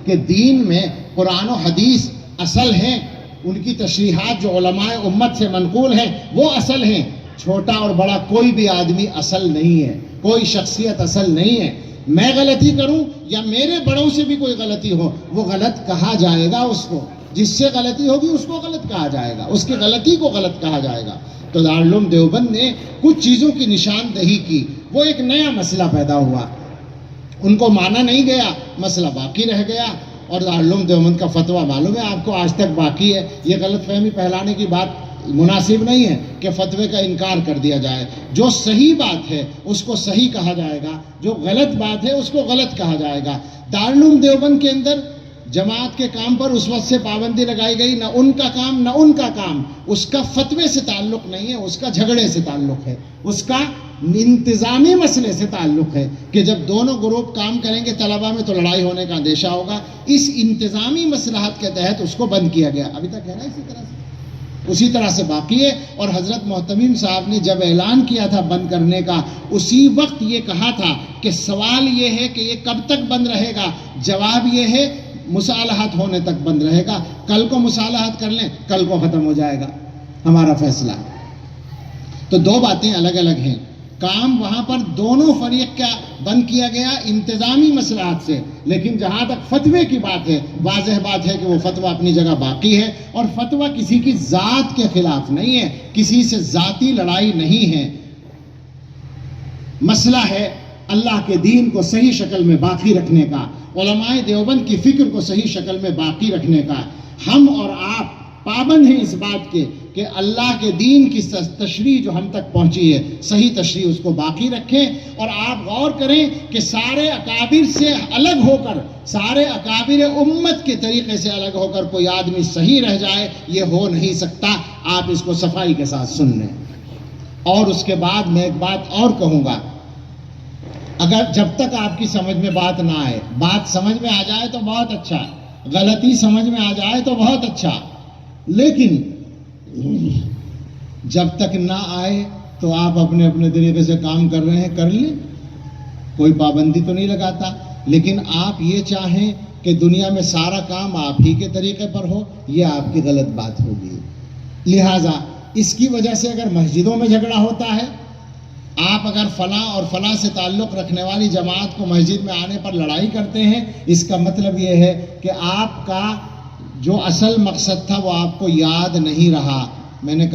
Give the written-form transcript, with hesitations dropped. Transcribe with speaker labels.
Speaker 1: کہ دین میں قرآن و حدیث اصل ہیں، ان کی تشریحات جو علماء امت سے منقول ہیں وہ اصل ہیں. چھوٹا اور بڑا کوئی بھی آدمی اصل نہیں ہے، کوئی شخصیت اصل نہیں ہے. میں غلطی کروں یا میرے بڑوں سے بھی کوئی غلطی ہو، وہ غلط کہا جائے گا. اس کو جس سے غلطی ہوگی اس کو غلط کہا جائے گا، اس کی غلطی کو غلط کہا جائے گا. تو دارالعلوم دیوبند نے کچھ چیزوں کی نشاندہی کی. وہ ایک نیا مسئلہ پیدا ہوا، ان کو مانا نہیں گیا، مسئلہ باقی رہ گیا. اور دارالعلوم دیوبند کا فتویٰ معلوم ہے آپ کو آج تک باقی ہے. یہ غلط فہمی پھیلانے کی بات مناسب نہیں ہے کہ فتوے کا انکار کر دیا جائے. جو صحیح بات ہے اس کو صحیح کہا جائے گا، جو غلط بات ہے اس کو غلط کہا جائے گا. دارالعلوم دیوبند کے اندر جماعت کے کام پر اس وقت سے پابندی لگائی گئی، نہ ان کا کام نہ ان کا کام. اس کا فتوے سے تعلق نہیں ہے، اس کا جھگڑے سے تعلق ہے، اس کا انتظامی مسئلے سے تعلق ہے کہ جب دونوں گروپ کام کریں گے طلبہ میں تو لڑائی ہونے کا اندیشہ ہوگا. اس انتظامی مصلحت کے تحت اس کو بند کیا گیا. ابھی تک ہے نا اسی طرح سے باقی ہے. اور حضرت محتمیم صاحب نے جب اعلان کیا تھا بند کرنے کا، اسی وقت یہ کہا تھا کہ سوال یہ ہے کہ یہ کب تک بند رہے گا. جواب یہ ہے مصالحت ہونے تک بند رہے گا. کل کو مصالحت کر لیں، کل کو ختم ہو جائے گا ہمارا فیصلہ. تو دو باتیں الگ الگ ہیں. کام وہاں پر دونوں فریق کا بند کیا گیا انتظامی مصلحت سے، لیکن جہاں تک فتوے کی بات ہے، واضح بات ہے کہ وہ فتویٰ اپنی جگہ باقی ہے. اور فتویٰ کسی کی ذات کے خلاف نہیں ہے، کسی سے ذاتی لڑائی نہیں ہے. مسئلہ ہے اللہ کے دین کو صحیح شکل میں باقی رکھنے کا، علماء دیوبند کی فکر کو صحیح شکل میں باقی رکھنے کا. ہم اور آپ پابند ہیں اس بات کے کہ اللہ کے دین کی تشریح جو ہم تک پہنچی ہے، صحیح تشریح اس کو باقی رکھیں. اور آپ غور کریں کہ سارے اکابر سے الگ ہو کر، سارے اکابر امت کے طریقے سے الگ ہو کر کوئی آدمی صحیح رہ جائے، یہ ہو نہیں سکتا. آپ اس کو صفائی کے ساتھ سن لیں. اور اس کے بعد میں ایک بات اور کہوں گا، اگر جب تک آپ کی سمجھ میں بات نہ آئے، بات سمجھ میں آ جائے تو بہت اچھا، غلطی سمجھ میں آ جائے تو بہت اچھا، لیکن جب تک نہ آئے تو آپ اپنے اپنے طریقے سے کام کر رہے ہیں، کر لیں، کوئی پابندی تو نہیں لگاتا. لیکن آپ یہ چاہیں کہ دنیا میں سارا کام آپ ہی کے طریقے پر ہو، یہ آپ کی غلط بات ہوگی. لہٰذا اس کی وجہ سے اگر مسجدوں میں جھگڑا ہوتا ہے، آپ اگر فلاں اور فلاں سے تعلق رکھنے والی جماعت کو مسجد میں آنے پر لڑائی کرتے ہیں، اس کا مطلب یہ ہے کہ آپ کا جو اصل مقصد تھا وہ آپ کو یاد نہیں رہا. میں نے